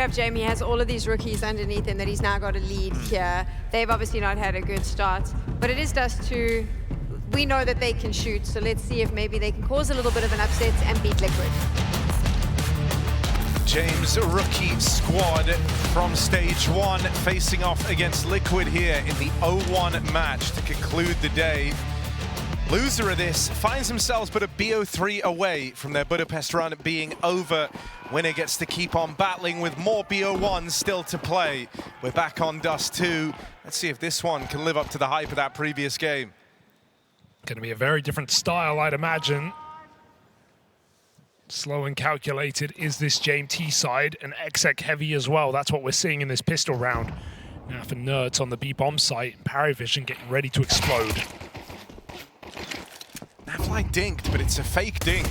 have Jamie has all of these rookies underneath him that he's now got a lead here. They've obviously not had a good start, but it is Dust2. We know that they can shoot, so let's see if maybe they can cause a little bit of an upset and beat Liquid. James' rookie squad from stage 1 facing off against Liquid here in the 0-1 match to conclude the day. Loser of this finds themselves but a BO3 away from their Budapest run being over. Winner gets to keep on battling with more BO1s still to play. We're back on Dust2. Let's see if this one can live up to the hype of that previous game. Going to be a very different style, I'd imagine. Slow and calculated is this JMT side, and exec heavy as well. That's what we're seeing in this pistol round. Now for Nerds on the B-bomb site, Paravision getting ready to explode. Navlight dinked, but it's a fake dink.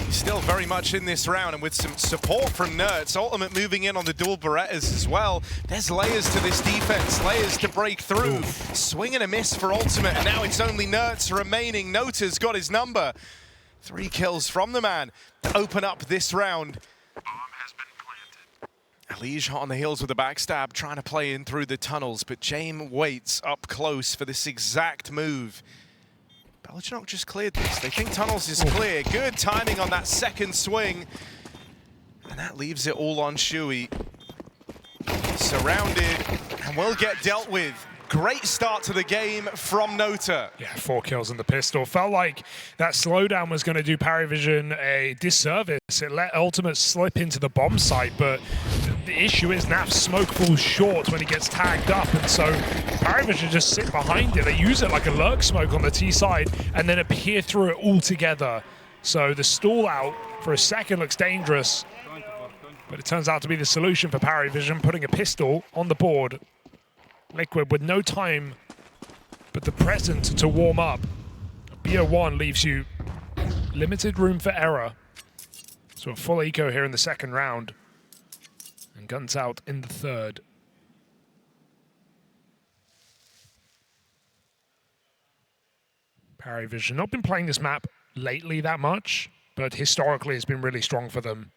He's still very much in this round, and with some support from Nerds, Ultimate moving in on the dual Berettas as well. There's layers to this defense, layers to break through. Swing and a miss for Ultimate, and now it's only Nerds remaining. Nota's got his number. 3 kills from the man to open up this round. Elige hot on the heels with a backstab, trying to play in through the tunnels, but James waits up close for this exact move. Belgian just cleared this. They think tunnels is clear. Good timing on that second swing. And that leaves it all on Shui. Surrounded and will get dealt with. Great start to the game from Nota. Yeah, 4 kills on the pistol. Felt like that slowdown was going to do Paravision a disservice. It let Ultimate slip into the bomb site, but the issue is Naf's smoke falls short when he gets tagged up, and so Paravision just sit behind it. They use it like a lurk smoke on the T side and then appear through it all together. So the stall out for a second looks dangerous, but it turns out to be the solution for Paravision, putting a pistol on the board. Liquid with no time but the present to warm up. BO1 leaves you limited room for error. So a full eco here in the second round. And guns out in the third. Paravision not been playing this map lately that much, but historically it's been really strong for them.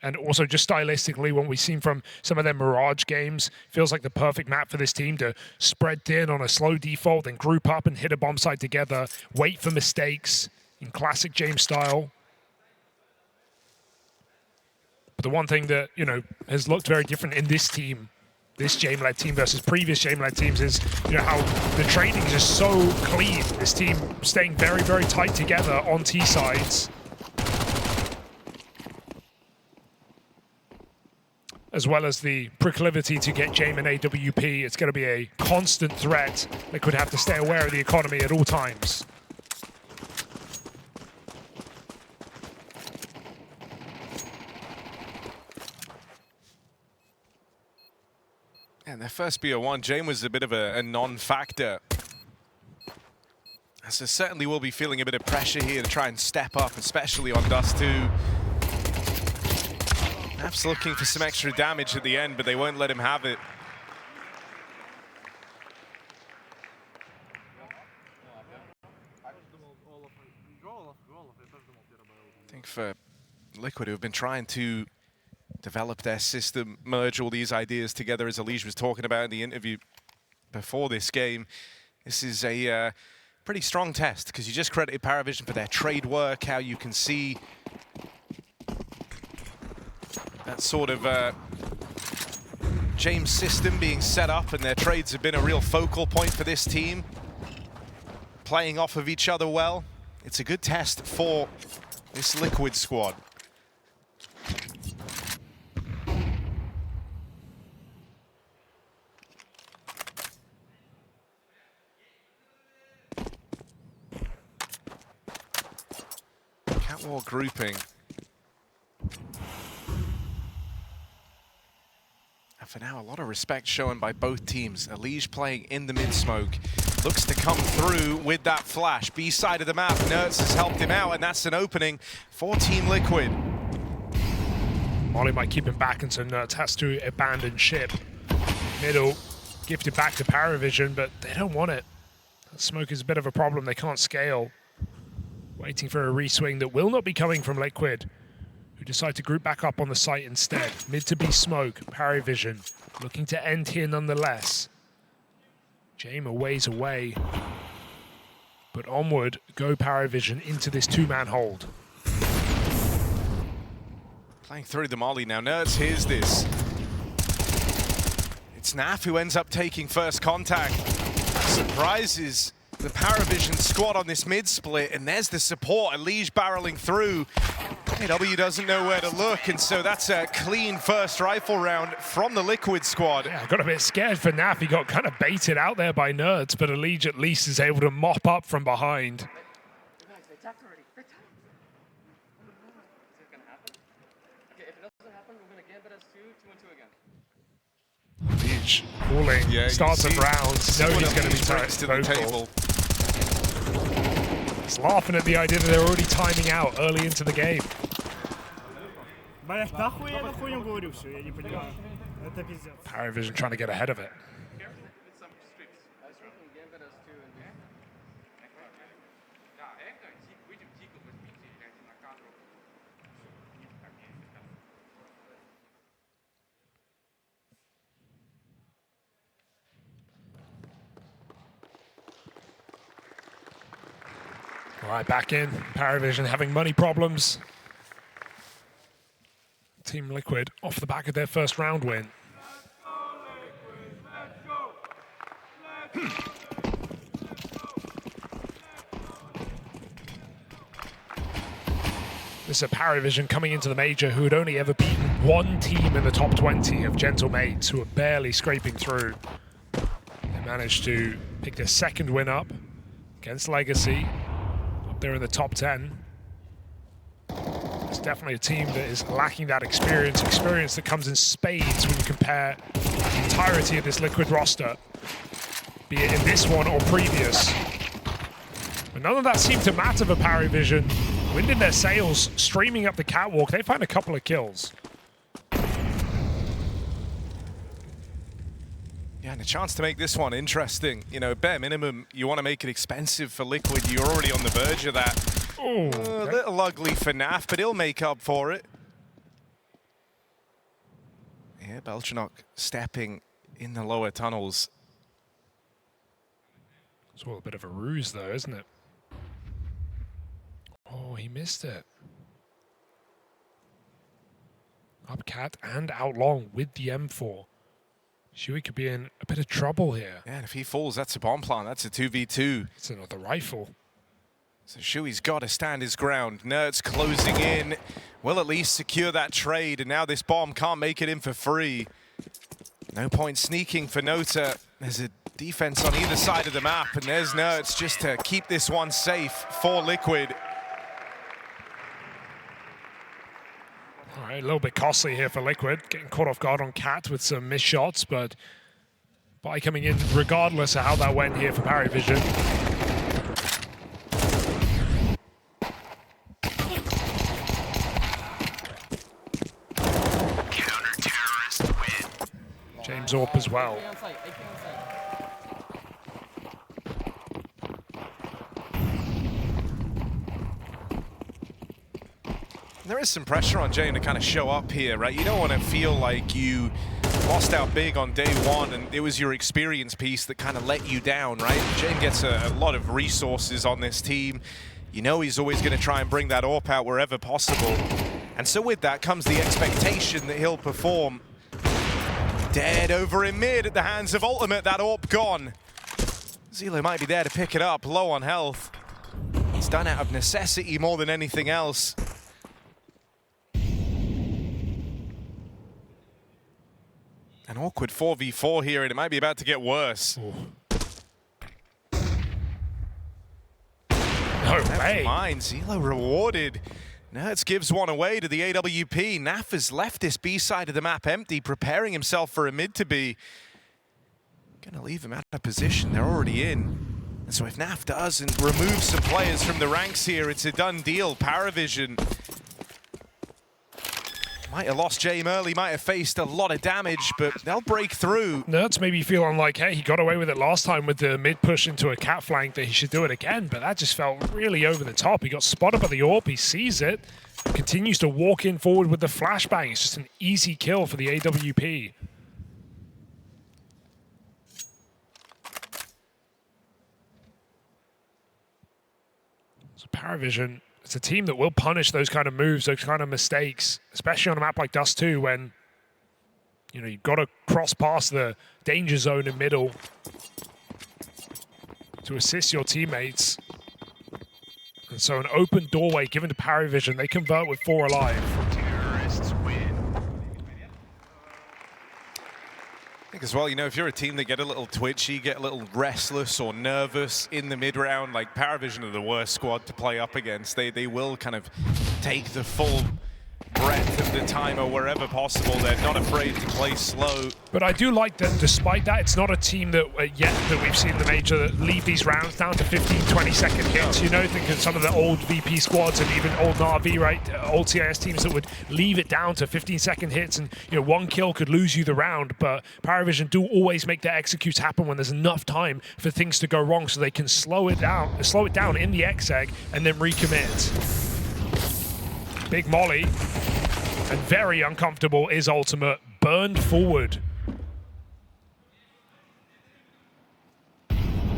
And also just stylistically, what we've seen from some of their Mirage games, feels like the perfect map for this team to spread thin on a slow default, then group up and hit a bomb site together, wait for mistakes in classic James style. But the one thing that, you know, has looked very different in this team, this James-led team versus previous James-led teams, is, you know, how the trading is just so clean. This team staying very, very tight together on T sides. As well as the proclivity to get James and AWP. It's going to be a constant threat. They could have to stay aware of the economy at all times. And their first BO1, James was a bit of a non-factor. So certainly will be feeling a bit of pressure here to try and step up, especially on Dust2. Naf's looking for some extra damage at the end, but they won't let him have it. I think for Liquid, who have been trying to develop their system, merge all these ideas together, as Elige was talking about in the interview before this game, this is a pretty strong test, because you just credited Paravision for their trade work, how you can see that sort of James system being set up, and their trades have been a real focal point for this team. Playing off of each other well. It's a good test for this Liquid squad. Catwalk grouping. For now, a lot of respect shown by both teams. Elige playing in the mid-smoke. Looks to come through with that flash. B side of the map, Nerds has helped him out, and that's an opening for Team Liquid. Molly might keep him back, and so Nerds has to abandon ship. Middle, gifted back to Paravision, but they don't want it. That smoke is a bit of a problem. They can't scale. Waiting for a reswing that will not be coming from Liquid, who decide to group back up on the site instead. Mid to be Smoke, Paravision, looking to end here nonetheless. Jaime a ways away, but onward go Paravision into this two-man hold. Playing through the molly now. Nerds hears this. It's Naf who ends up taking first contact. Surprises the Paravision squad on this mid split, and there's the support. Elige barreling through. AW doesn't know where to look, and so that's a clean first rifle round from the Liquid squad. Yeah, I got a bit scared for Naf. He got kind of baited out there by Nerds, but Elige at least is able to mop up from behind. Elige calling starts of rounds. No, he's going to be to the table. He's laughing at the idea that they're already timing out early into the game. Paravision trying to get ahead of it. All right, back in. Paravision having money problems. Team Liquid off the back of their first round win. This is a Paravision coming into the Major who had only ever beaten one team in the top 20 of Gentle Mates, who are barely scraping through. They managed to pick their second win up against Legacy. They're in the top 10. It's definitely a team that is lacking that experience that comes in spades when you compare the entirety of this Liquid roster, be it in this one or previous. But none of that seemed to matter for Paravision. Wind in their sails, streaming up the catwalk. They find a couple of kills. Yeah, and a chance to make this one interesting. You know, bare minimum, you want to make it expensive for Liquid. You're already on the verge of that. Ooh, A little ugly for Naf, but he'll make up for it. Yeah, Belchanok stepping in the lower tunnels. It's all a bit of a ruse, though, isn't it? Oh, he missed it. Upcat and Outlong with the M4. Shui could be in a bit of trouble here. Yeah, and if he falls, that's a bomb plant. That's a 2v2. It's another rifle. So Shui's got to stand his ground. Nerds closing in. Will at least secure that trade, and now this bomb can't make it in for free. No point sneaking for Nota. There's a defense on either side of the map, and there's Nerds just to keep this one safe for Liquid. All right, a little bit costly here for Liquid, getting caught off guard on Cat with some missed shots, but by coming in regardless of how that went here for Paravision. Counter-terrorist win. James Orp as well. There is some pressure on Jaime to kind of show up here, right? You don't want to feel like you lost out big on day one and it was your experience piece that kind of let you down, right? Jaime gets a lot of resources on this team. You know he's always going to try and bring that AWP out wherever possible. And so with that comes the expectation that he'll perform. Dead over in mid at the hands of Ultimate, that AWP gone. Zelo might be there to pick it up, low on health. He's done out of necessity more than anything else. An awkward 4v4 here, and it might be about to get worse. Ooh. No way. Mind, Zelo rewarded. Nerds gives one away to the AWP. Naf has left this B side of the map empty, preparing himself for a mid to be. Gonna leave him out of position, they're already in. And so if Naf doesn't remove some players from the ranks here, it's a done deal. Paravision. Might have lost James early, might have faced a lot of damage, but they'll break through. Nerds maybe feeling like, hey, he got away with it last time with the mid push into a cat flank, that he should do it again, but that just felt really over the top. He got spotted by the AWP, he sees it, continues to walk in forward with the flashbang. It's just an easy kill for the AWP. So Paravision, it's a team that will punish those kind of moves, those kind of mistakes, especially on a map like Dust2 when, you know, you've got to cross past the danger zone in middle to assist your teammates. And so an open doorway given to Paravision, they convert with 4 alive. Terrorists win. I think as well, you know, if you're a team that get a little twitchy, get a little restless or nervous in the mid-round, like Paravision are the worst squad to play up against. They will kind of take the full breadth of the timer wherever possible. They're not afraid to play slow. But I do like that despite that, it's not a team that yet that we've seen in the Major that leave these rounds down to 15, 20-second hits. You know, think of some of the old VP squads and even old Na'Vi, right? Old CIS teams that would leave it down to 15-second hits, and, you know, one kill could lose you the round. But Paravision do always make their executes happen when there's enough time for things to go wrong, so they can slow it down in the X-Egg and then recommit. Big molly, and very uncomfortable is ultimate, burned forward.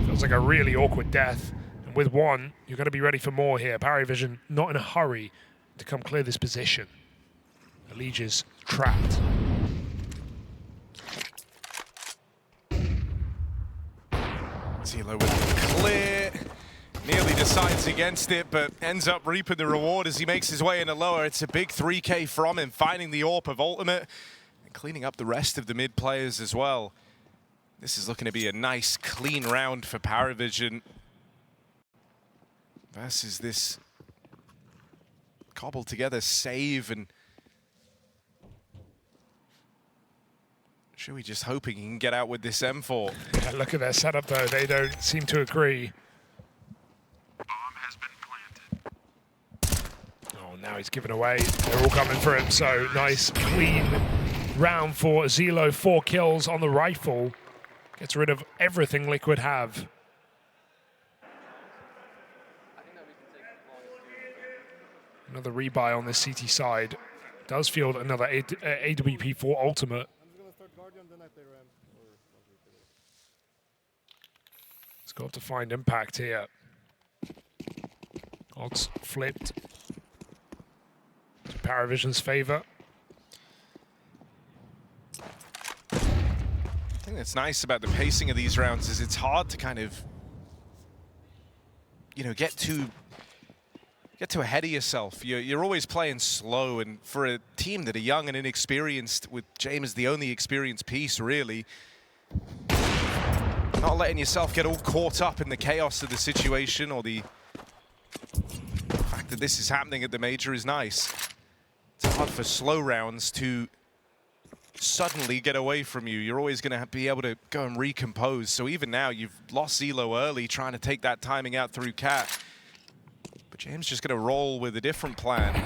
Feels like a really awkward death. And with one, you're going to be ready for more here. Paravision not in a hurry to come clear this position. Allegia's trapped. Zelo with the clear. Nearly decides against it, but ends up reaping the reward as he makes his way into lower. It's a big 3K from him, finding the AWP of ultimate and cleaning up the rest of the mid players as well. This is looking to be a nice, clean round for Paravision versus this cobbled together save, and Shui just hoping he can get out with this M4. Yeah, look at their setup though, they don't seem to agree. Now he's given away. They're all coming for him, so nice, clean round for Zelo. 4 kills on the rifle. Gets rid of everything Liquid have. Another rebuy on this CT side. Does field another AWP for ultimate. It's got to find impact here. Odds flipped. Paravision's favor. I think that's nice about the pacing of these rounds is it's hard to kind of, you know, get too ahead of yourself. You're always playing slow, and for a team that are young and inexperienced, with James the only experienced piece really, not letting yourself get all caught up in the chaos of the situation or the fact that this is happening at the Major is nice. It's hard for slow rounds to suddenly get away from you. You're always going to be able to go and recompose. So even now, you've lost Zelo early, trying to take that timing out through Cat. But James just going to roll with a different plan.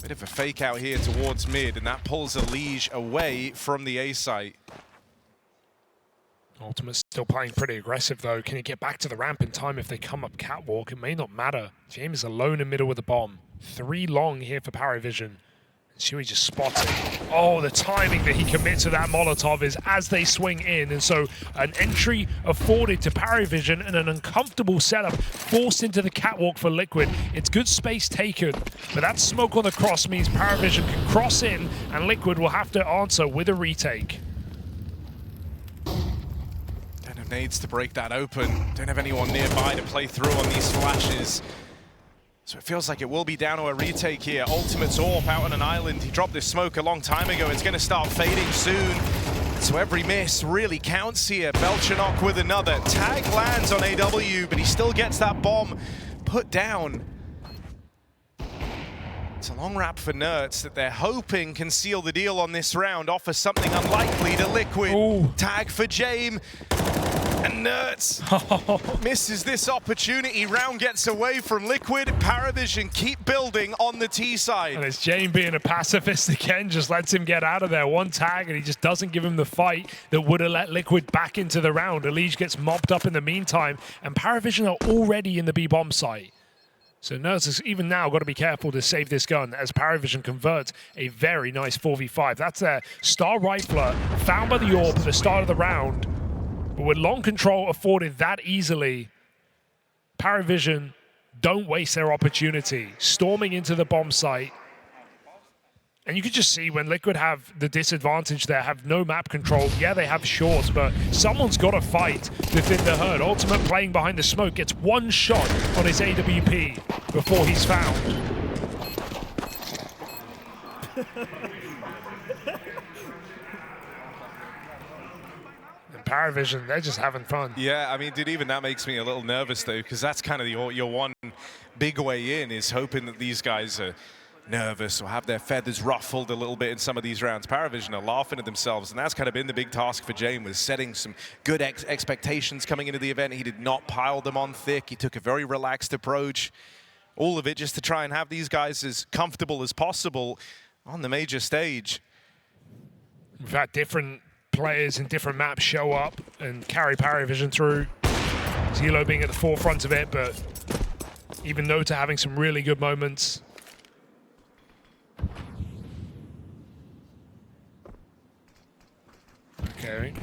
Bit of a fake out here towards mid, and that pulls Lige away from the A site. Ultimate's still playing pretty aggressive though. Can he get back to the ramp in time if they come up catwalk? It may not matter. James is alone in middle with the bomb. 3 long here for Paravision. Shui just spotted. Oh, the timing that he commits to that Molotov is as they swing in. And so an entry afforded to Paravision and an uncomfortable setup forced into the catwalk for Liquid. It's good space taken, but that smoke on the cross means Paravision can cross in and Liquid will have to answer with a retake. Nades to break that open. Don't have anyone nearby to play through on these flashes. So it feels like it will be down to a retake here. Ultimate's AWP out on an island. He dropped this smoke a long time ago. It's going to start fading soon. So every miss really counts here. Belchanok with another. Tag lands on AW, but he still gets that bomb put down. It's a long wrap for Nerds that they're hoping can seal the deal on this round. Offer something unlikely to Liquid. Ooh. Tag for James. And Nerds misses this opportunity. Round gets away from Liquid. Paravision keep building on the T side. And it's Jane being a pacifist again, just lets him get out of there. One tag, and he just doesn't give him the fight that would have let Liquid back into the round. Elige gets mopped up in the meantime, and Paravision are already in the B-bomb site. So Nerds has even now got to be careful to save this gun as Paravision converts a very nice 4v5. That's their star rifler found by the AWP at the start of the round. But with long control afforded that easily, Paravision don't waste their opportunity. Storming into the bomb site. And you can just see when Liquid have the disadvantage there, have no map control. Yeah, they have shorts, but someone's got to fight within the herd. Ultimate playing behind the smoke gets one shot on his AWP before he's found. And Paravision, they're just having fun. Yeah, I mean, dude, even that makes me a little nervous, though, because that's kind of your one big way in, is hoping that these guys are nervous or have their feathers ruffled a little bit in some of these rounds. Paravision are laughing at themselves, and that's kind of been the big task for Jane, was setting some good expectations coming into the event. He did not pile them on thick. He took a very relaxed approach. All of it just to try and have these guys as comfortable as possible on the major stage. We've had different players in different maps show up and carry Paravision through. Zelo being at the forefront of it, but even Nota having some really good moments. Okay.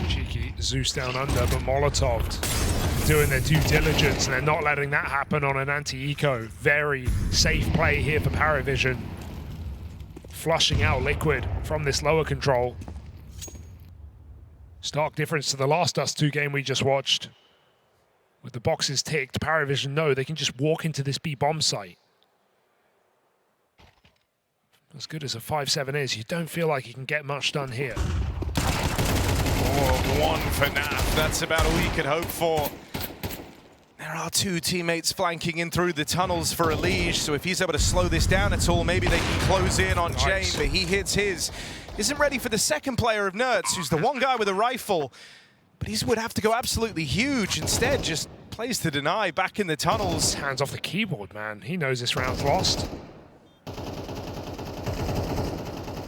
Cheeky Zeus down under, but Molotov doing their due diligence, and they're not letting that happen on an anti-eco. Very safe play here for Paravision. Flushing out Liquid from this lower control. Stark difference to the last Dust2 game we just watched. With the boxes ticked, Paravision know they can just walk into this B-bomb site. As good as a 5-7 is, you don't feel like you can get much done here. One for Naf. That's about all you could hope for. There are two teammates flanking in through the tunnels for Elige, so if he's able to slow this down at all, maybe they can close in on Jane, but he hits his. Isn't ready for the second player of Nerds, who's the one guy with a rifle, but he would have to go absolutely huge. Instead, just plays to deny back in the tunnels. Hands off the keyboard, man. He knows this round's lost.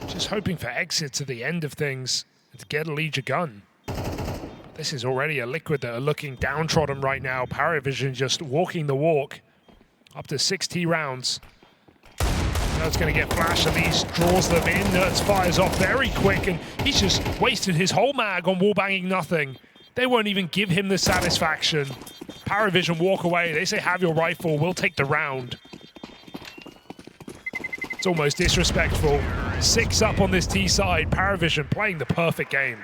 Just hoping for exit to the end of things and to get Elige a gun. This is already a Liquid that are looking downtrodden right now. Paravision just walking the walk. Up to 60 rounds. Nerds going to get flashed. Elige draws them in. Nerds fires off very quick, and he's just wasted his whole mag on wallbanging nothing. They won't even give him the satisfaction. Paravision walk away. They say, have your rifle. We'll take the round. It's almost disrespectful. 6 up on this T side. Paravision playing the perfect game.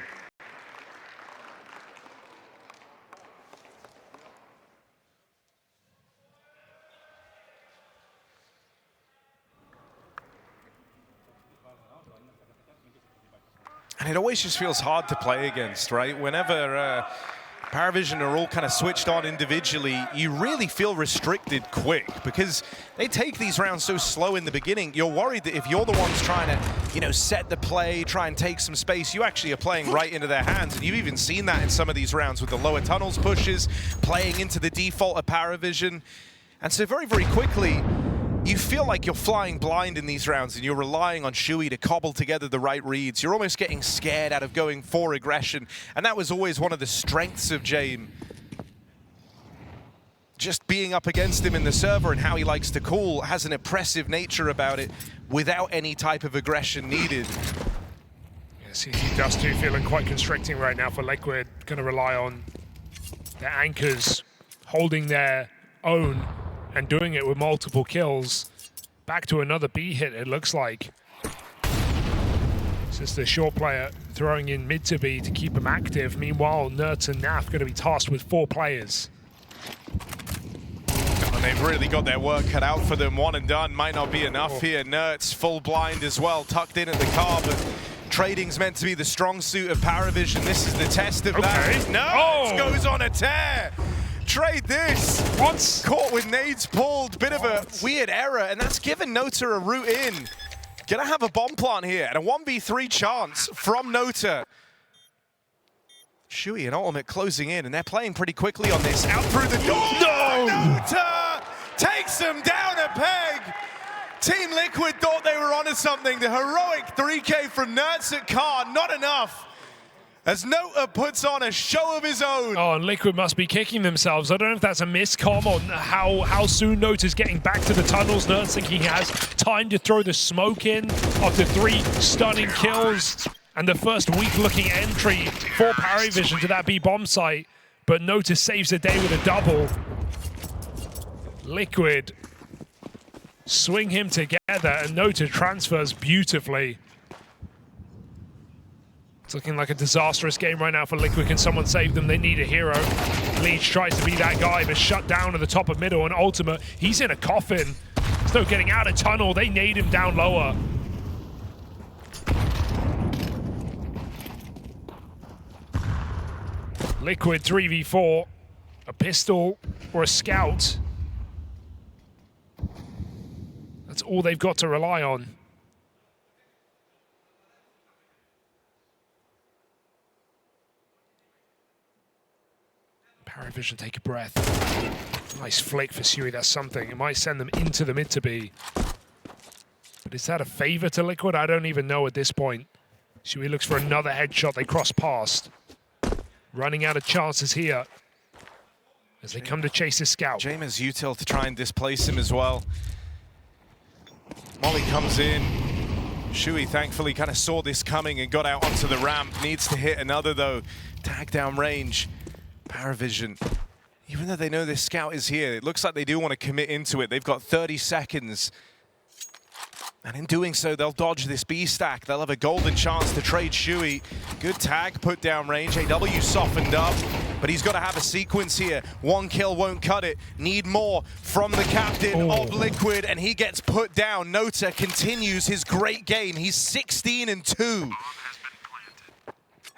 And it always just feels hard to play against, right? Whenever Paravision are all kind of switched on individually, you really feel restricted quick because they take these rounds so slow in the beginning. You're worried that if you're the ones trying to, set the play, try and take some space, you actually are playing right into their hands. And you've even seen that in some of these rounds with the lower tunnels pushes, playing into the default of Paravision. And so very, very quickly, you feel like you're flying blind in these rounds and you're relying on Shuey to cobble together the right reads. You're almost getting scared out of going for aggression. And that was always one of the strengths of Jame. Just being up against him in the server and how he likes to call has an oppressive nature about it without any type of aggression needed. Yeah, see Dust2 feeling quite constricting right now for Liquid. Going to rely on their anchors holding their own and doing it with multiple kills. Back to another B hit, it looks like. It's just the short player throwing in mid to B to keep him active. Meanwhile, Nerds and Naf going to be tasked with 4 players. And they've really got their work cut out for them. One and done might not be enough here. Nerds full blind as well, tucked in at the car, but trading's meant to be the strong suit of Paravision. This is the test of that. Nerds goes on a tear. Trade this. What? Caught with nades pulled. Bit of a weird error, and that's given Nota a route in. Gonna have a bomb plant here, and a 1v3 chance from Nota. Shui and Ultimate closing in, and they're playing pretty quickly on this. Out through the door. No! Nota takes them down a peg. Team Liquid thought they were onto something. The heroic 3K from Nerds at Car, not enough. As Nota puts on a show of his own. Oh, and Liquid must be kicking themselves. I don't know if that's a miscomm on how soon Nota's getting back to the tunnels. Nerds think he has time to throw the smoke in after 3 stunning kills. And the first weak-looking entry for Paravision to that B bomb site. But Nota saves the day with a double. Liquid swing him together, and Nota transfers beautifully. It's looking like a disastrous game right now for Liquid. Can someone save them? They need a hero. Leech tries to be that guy, but shut down at the top of middle. And Ultimate, he's in a coffin. There's no getting out of tunnel. They need him down lower. Liquid 3v4. A pistol or a scout. That's all they've got to rely on. Paravision, take a breath. Nice flick for Sui, that's something. It might send them into the mid to B. But is that a favor to Liquid? I don't even know at this point. Sui looks for another headshot, they cross past. Running out of chances here as they come to chase his scout. Jamer's util to try and displace him as well. Molly comes in. Shui thankfully kind of saw this coming and got out onto the ramp. Needs to hit another though. Tag down range. Paravision, even though they know this scout is here, it looks like they do want to commit into it. They've got 30 seconds. And in doing so, they'll dodge this B stack. They'll have a golden chance to trade Shui. Good tag, put down range. AW softened up, but he's got to have a sequence here. 1 kill won't cut it. Need more from the captain of Liquid, and he gets put down. Nota continues his great game. He's 16-2.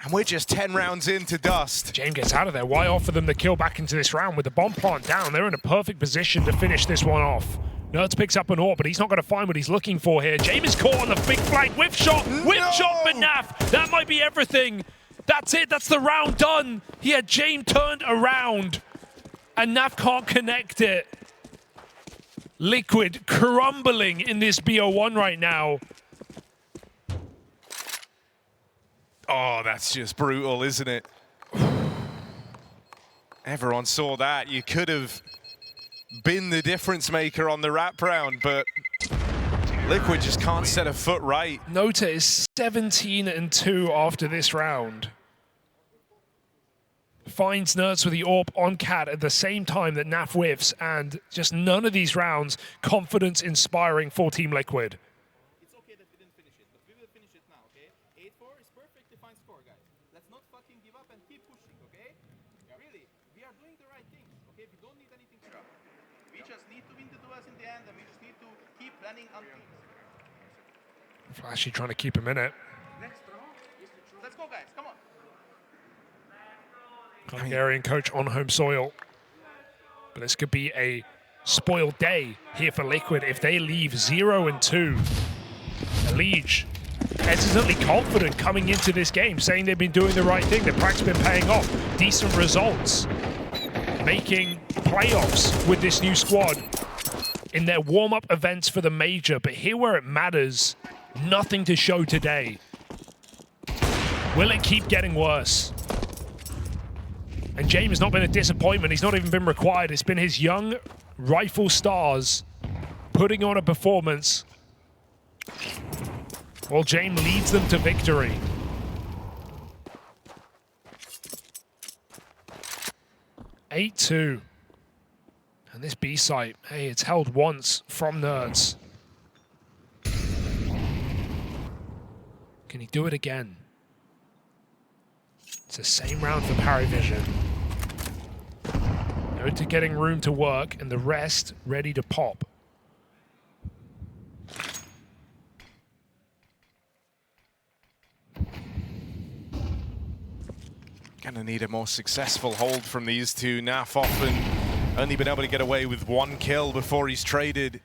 And we're just 10 rounds into Dust. James gets out of there. Why offer them the kill back into this round? With the bomb plant down, they're in a perfect position to finish this one off. Nerds picks up an AWP, but he's not going to find what he's looking for here. James is caught on the big flank. Whip shot! Whip shot for Naf! That might be everything. That's it. That's the round done. He had James turned around, and Naf can't connect it. Liquid crumbling in this BO1 right now. Oh, that's just brutal, isn't it? Everyone saw that. You could have been the difference maker on the wrap round, but Liquid just can't set a foot right. Nota is 17-2 after this round. Finds Nerds with the AWP on Cat at the same time that Naf whiffs, and just none of these rounds confidence inspiring for Team Liquid. It's okay that we didn't finish it, but we will finish it now, okay? 8-4 is perfectly fine score, guys. Let's not fucking give up and keep pushing, okay? Yeah, really, we are doing the right things, okay? We don't need anything to drop. We just need to win the duels in the end, and we just need to keep running on teams. Flashy trying to keep him in it. Let's go, guys, come on. Hungarian coach on home soil. But this could be a spoiled day here for Liquid if they leave 0-2. Liege hesitantly confident coming into this game, saying they've been doing the right thing. The practice been paying off. Decent results. Making playoffs with this new squad in their warm-up events for the Major. But here where it matters, nothing to show today. Will it keep getting worse? And James has not been a disappointment. He's not even been required. It's been his young rifle stars putting on a performance. Well, James leads them to victory. (8-2). And this B site, hey, it's held once from Nerds. Can he do it again? It's the same round for Paravision. Nota getting room to work, and the rest ready to pop. Gonna need a more successful hold from these two. Naf often only been able to get away with 1 kill before he's traded.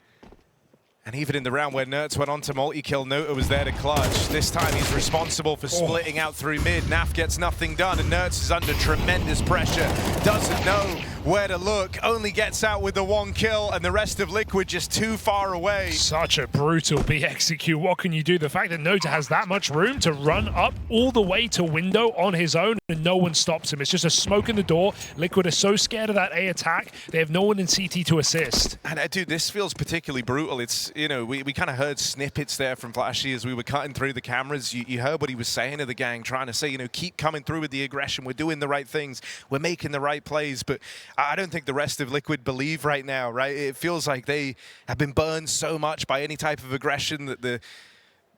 And even in the round where Nertz went on to multi-kill, Nota was there to clutch. This time he's responsible for splitting out through mid. Naf gets nothing done, and Nertz is under tremendous pressure. Doesn't know where to look, only gets out with the 1 kill, and the rest of Liquid just too far away. Such a brutal BXQ. What can you do? The fact that Nota has that much room to run up all the way to window on his own, and no one stops him. It's just a smoke in the door. Liquid are so scared of that A attack, they have no one in CT to assist. And dude, this feels particularly brutal. It's, you know, we kind of heard snippets there from Flashy as we were cutting through the cameras. You heard what he was saying to the gang, trying to say, you know, keep coming through with the aggression. We're doing the right things. We're making the right plays. But I don't think the rest of Liquid believe right now, right? It feels like they have been burned so much by any type of aggression that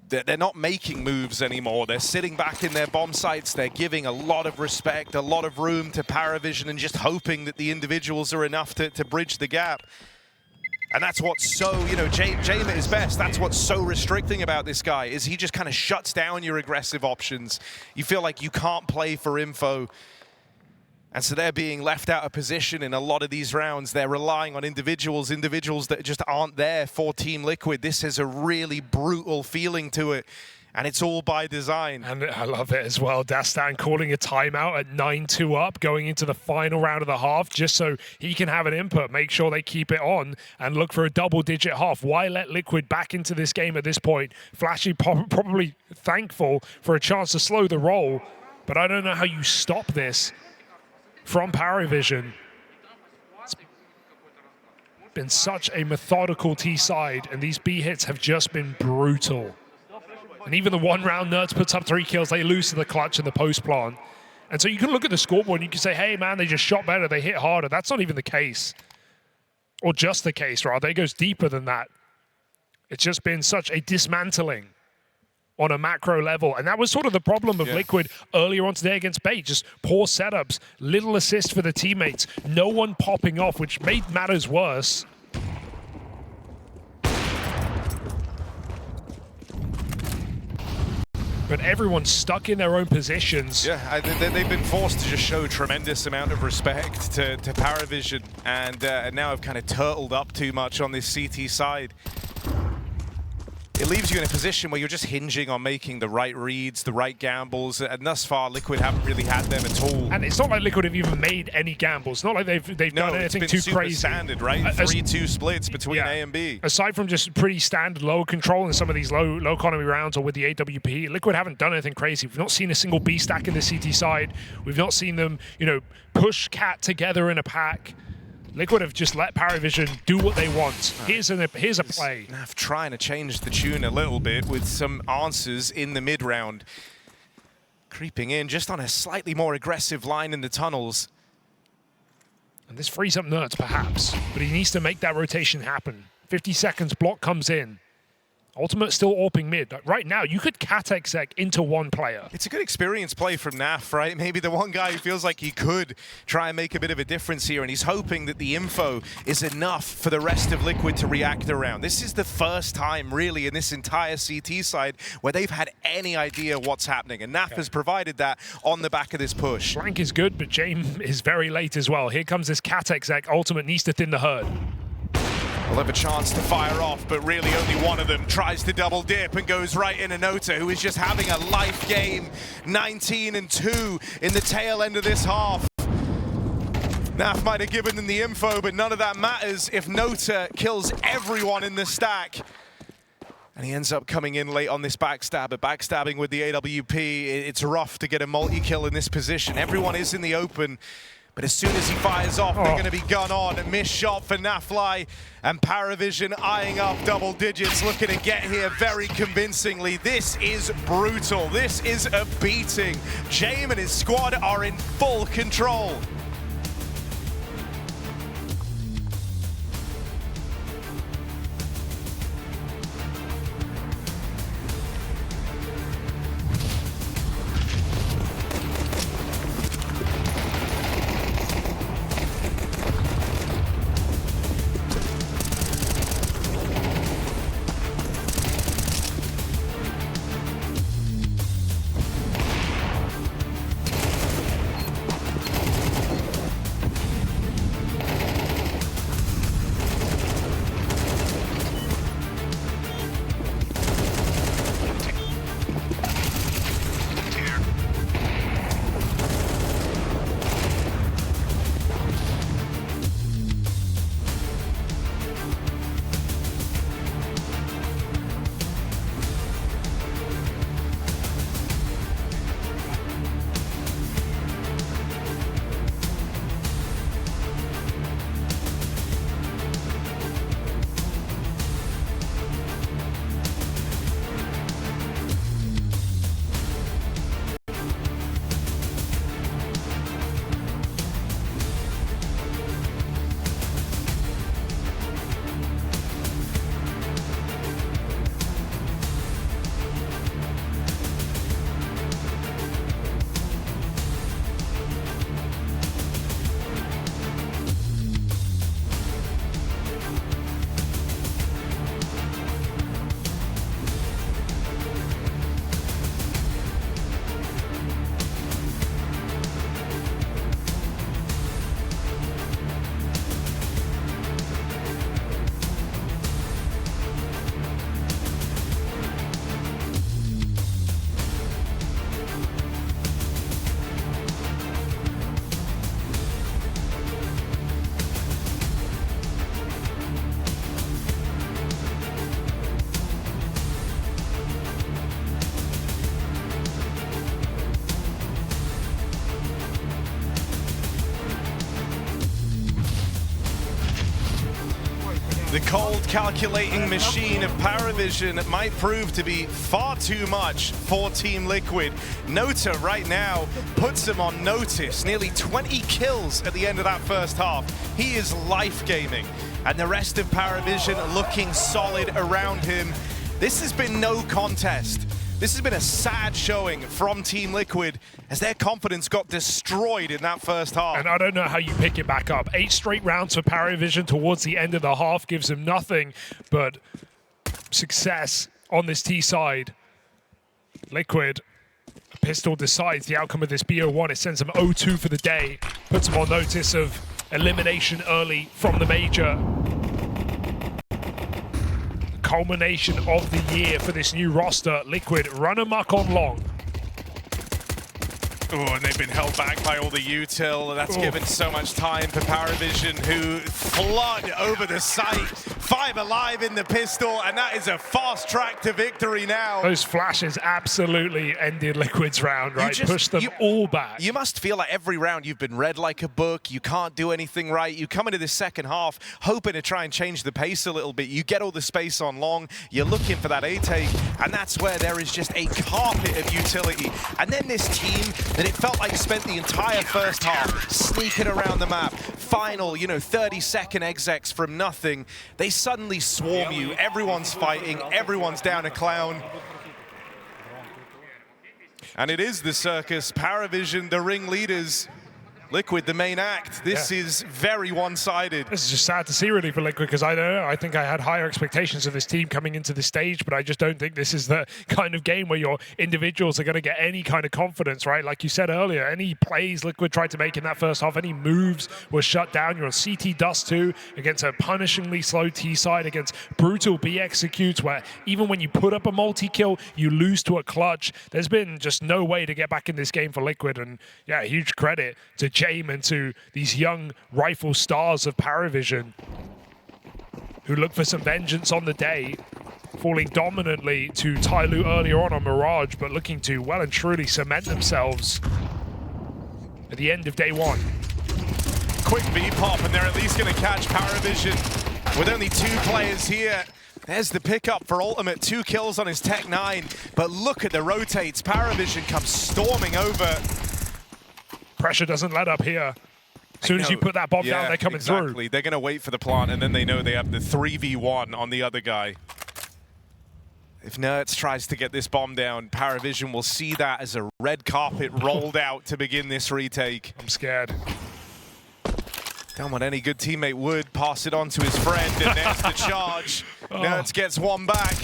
they're not making moves anymore. They're sitting back in their bomb sites. They're giving a lot of respect, a lot of room to Paravision, and just hoping that the individuals are enough to bridge the gap. And that's what's so, you know, Jame at his best, that's what's so restricting about this guy, is he just kind of shuts down your aggressive options. You feel like you can't play for info. And so they're being left out of position in a lot of these rounds. They're relying on individuals that just aren't there for Team Liquid. This has a really brutal feeling to it. And it's all by design. And I love it as well. Dust2 calling a timeout at 9-2 up, going into the final round of the half, just so he can have an input, make sure they keep it on, and look for a double-digit half. Why let Liquid back into this game at this point? Flashy probably thankful for a chance to slow the roll, but I don't know how you stop this from Paravision. It's been such a methodical T side, and these B hits have just been brutal. And even the 1 round Nertz puts up 3 kills, they lose to the clutch and the post plant. And so you can look at the scoreboard and you can say, hey man, they just shot better, they hit harder. That's not even the case. Or just the case, rather. It goes deeper than that. It's just been such a dismantling on a macro level. And that was sort of the problem of Liquid earlier on today against Bait. Just poor setups, little assist for the teammates, no one popping off, which made matters worse. But everyone's stuck in their own positions. Yeah, they've been forced to just show a tremendous amount of respect to Paravision, and now have kind of turtled up too much on this CT side. It leaves you in a position where you're just hinging on making the right reads, the right gambles, and thus far Liquid haven't really had them at all. And it's not like Liquid have even made any gambles. It's not like they've done anything too super crazy. Standard, right? 3-2 splits between A and B. Aside from just pretty standard lower control in some of these low economy rounds or with the AWP, Liquid haven't done anything crazy. We've not seen a single B stack in the CT side. We've not seen them, you know, push Cat together in a pack. Liquid have just let Paravision do what they want. Here's a play. Naf trying to change the tune a little bit with some answers in the mid round. Creeping in just on a slightly more aggressive line in the tunnels. And this frees up Nertz perhaps, but he needs to make that rotation happen. 50 seconds, block comes in. Ultimate still AWPing mid. Right now, you could cat exec into one player. It's a good experience play from Naf, right? Maybe the one guy who feels like he could try and make a bit of a difference here, and he's hoping that the info is enough for the rest of Liquid to react around. This is the first time, really, in this entire CT side where they've had any idea what's happening, and Naf has provided that on the back of this push. Flank is good, but Jame is very late as well. Here comes this cat exec. Ultimate needs to thin the herd. We'll have a chance to fire off, but really only one of them tries to double dip and goes right into Nota, who is just having a life game. 19-2 in the tail end of this half. Naf might have given them the info, but none of that matters if Nota kills everyone in the stack. And he ends up coming in late on this backstabber. Backstabbing with the AWP, it's rough to get a multi-kill in this position. Everyone is in the open. But as soon as he fires off, they're going to be gun on. A missed shot for Nafly, and Paravision eyeing up double digits, looking to get here very convincingly. This is brutal. This is a beating. Jame and his squad are in full control. The cold calculating machine of Paravision might prove to be far too much for Team Liquid. Nota right now puts him on notice. Nearly 20 kills at the end of that first half. He is life gaming. And the rest of Paravision looking solid around him. This has been no contest. This has been a sad showing from Team Liquid as their confidence got destroyed in that first half. And I don't know how you pick it back up. 8 straight rounds for Paravision towards the end of the half gives him nothing but success on this T side. Liquid, Pistol decides the outcome of this BO1. It sends him 0-2 for the day, puts him on notice of elimination early from the major. Culmination of the year for this new roster. Liquid run amok on long. Oh, and they've been held back by all the util. That's given so much time for Paravision, who flood over the site. 5 alive in the pistol, and that is a fast track to victory now. Those flashes absolutely ended Liquid's round, right? Pushed them all back. You must feel like every round you've been read like a book. You can't do anything right. You come into the second half hoping to try and change the pace a little bit. You get all the space on long. You're looking for that A-take, and that's where there is just a carpet of utility. And then this team that it felt like spent the entire first half sneaking around the map. Final, 30-second execs from nothing. They suddenly swarm you. Everyone's fighting. Everyone's down a clown. And it is the circus. Paravision, the ringleaders. Liquid, the main act. This is very one-sided. This is just sad to see, really, for Liquid, because I don't know. I think I had higher expectations of this team coming into the stage, but I just don't think this is the kind of game where your individuals are going to get any kind of confidence, right? Like you said earlier, any plays Liquid tried to make in that first half, any moves were shut down. You're on CT Dust2 against a punishingly slow T side, against brutal B executes, where even when you put up a multi-kill, you lose to a clutch. There's been just no way to get back in this game for Liquid, and yeah, huge credit to Jaime and to these young rifle stars of Paravision who look for some vengeance on the day, falling dominantly to Tyloo earlier on Mirage, but looking to well and truly cement themselves at the end of day one. Quick V-pop, and they're at least going to catch Paravision with only 2 players here. There's the pickup for Ultimate, 2 kills on his Tech 9, but look at the rotates. Paravision comes storming over. Pressure doesn't let up here. As soon as you put that bomb down, they're coming through. They're going to wait for the plant, and then they know they have the 3v1 on the other guy. If Nerds tries to get this bomb down, Paravision will see that as a red carpet rolled out to begin this retake. I'm scared. Come on, any good teammate would pass it on to his friend, and there's the charge. Nerds gets one back.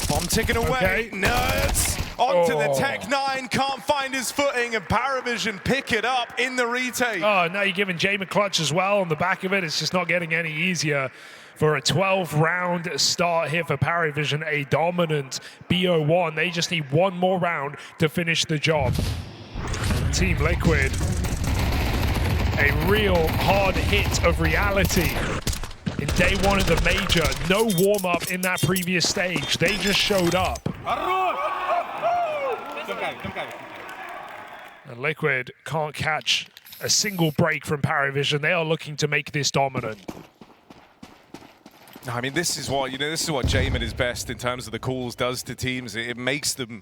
Bomb ticking away. Nerds onto the Tech 9, can't find his footing, and Paravision pick it up in the retake. Oh, now you're giving Jaime a clutch as well on the back of it. It's just not getting any easier for a 12-round start here for Paravision, a dominant BO1. They just need one more round to finish the job. Team Liquid, a real hard hit of reality. In day one of the major, no warm-up in that previous stage. They just showed up. And Liquid can't catch a single break from Paravision. They are looking to make this dominant. I mean, this is what Jaime at his best in terms of the calls does to teams. It makes them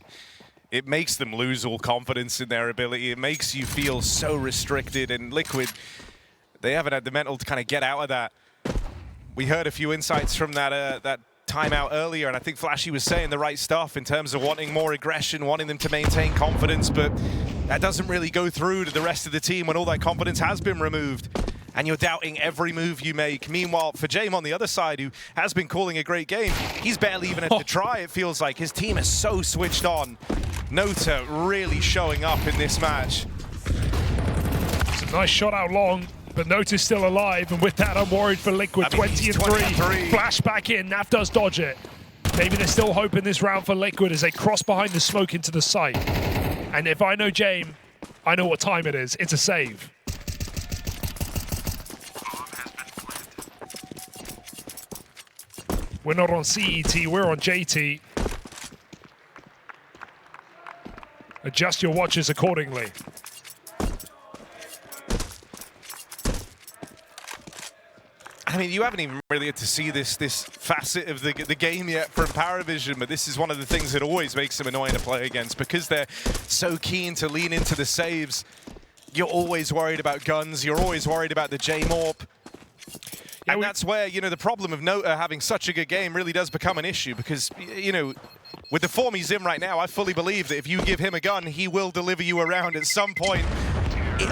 lose all confidence in their ability. It makes you feel so restricted. And Liquid, they haven't had the mental to kind of get out of that. We heard a few insights from that timeout earlier, and I think Flashy was saying the right stuff in terms of wanting more aggression, wanting them to maintain confidence, but that doesn't really go through to the rest of the team when all that confidence has been removed, and you're doubting every move you make. Meanwhile, for Jaime on the other side, who has been calling a great game, he's barely even had to try, it feels like. His team is so switched on. Nota really showing up in this match. It's a nice shot out long. But Nota's still alive, and with that, I'm worried for Liquid. 20 and 3. Flash back in. Nav does dodge it. Maybe they're still hoping this round for Liquid as they cross behind the smoke into the site. And if I know Jaime, I know what time it is. It's a save. We're not on CET, we're on JT. Adjust your watches accordingly. I mean, you haven't even really had to see this facet of the game yet from Paravision, but this is one of the things that always makes them annoying to play against, because they're so keen to lean into the saves. You're always worried about guns, you're always worried about the J-Morp. Yeah, And that's where, you know, the problem of Nota having such a good game really does become an issue, because, you know, with the form he's in right now, I fully believe that if you give him a gun, he will deliver you around at some point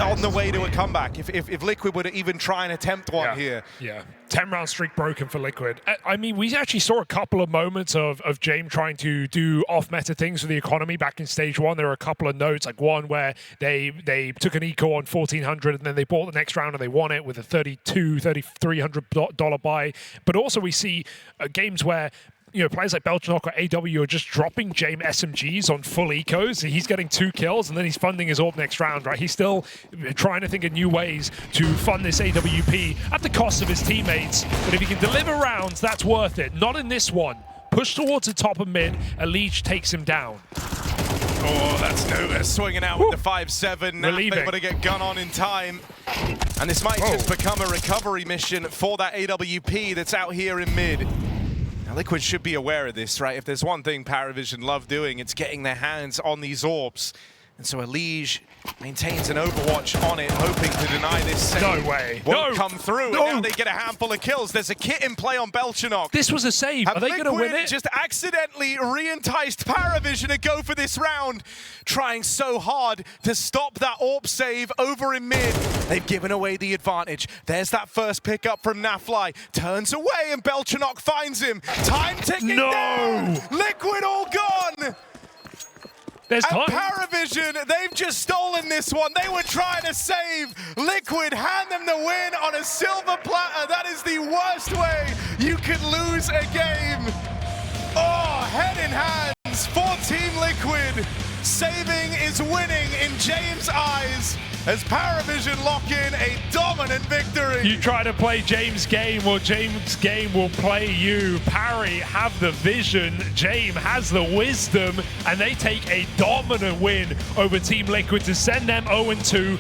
on the way to a comeback. If Liquid would even try and attempt one here. Yeah. 10-round streak broken for Liquid. I mean, we actually saw a couple of moments of James trying to do off-meta things for the economy back in stage 1. There were a couple of notes, like one where they took an eco on 1,400 and then they bought the next round and they won it with a $3,300 buy. But also we see games where, you know, players like Belchanok or AW are just dropping James SMGs on full ecos. He's getting 2 kills and then he's funding his AWP next round, right? He's still trying to think of new ways to fund this AWP at the cost of his teammates. But if he can deliver rounds, that's worth it. Not in this one. Push towards the top of mid. Leech takes him down. Oh, that's Nota swinging out with the 5-7. Now able to get gun on in time. And this might just become a recovery mission for that AWP that's out here in mid. Now, Liquid should be aware of this, right? If there's one thing Paravision love doing, it's getting their hands on these AWPs. And so Elige maintains an overwatch on it, hoping to deny this save. No way. Won't come through, and now they get a handful of kills. There's a kit in play on Belchanok. This was a save. Are they going to win it? Just accidentally re-enticed Paravision to go for this round, trying so hard to stop that AWP save over in mid. They've given away the advantage. There's that first pickup from Nafly. Turns away, and Belchanok finds him. Time ticking down. Liquid all gone. There's time. And Paravision, they've just stolen this one. They were trying to save. Liquid hand them the win on a silver platter. That is the worst way you could lose a game. Oh, head in hands for Team Liquid. Saving is winning in James' eyes as Paravision lock in a dominant victory. You try to play James' game, well, James' game will play you. Parry have the vision, James has the wisdom, and they take a dominant win over Team Liquid to send them 0-2.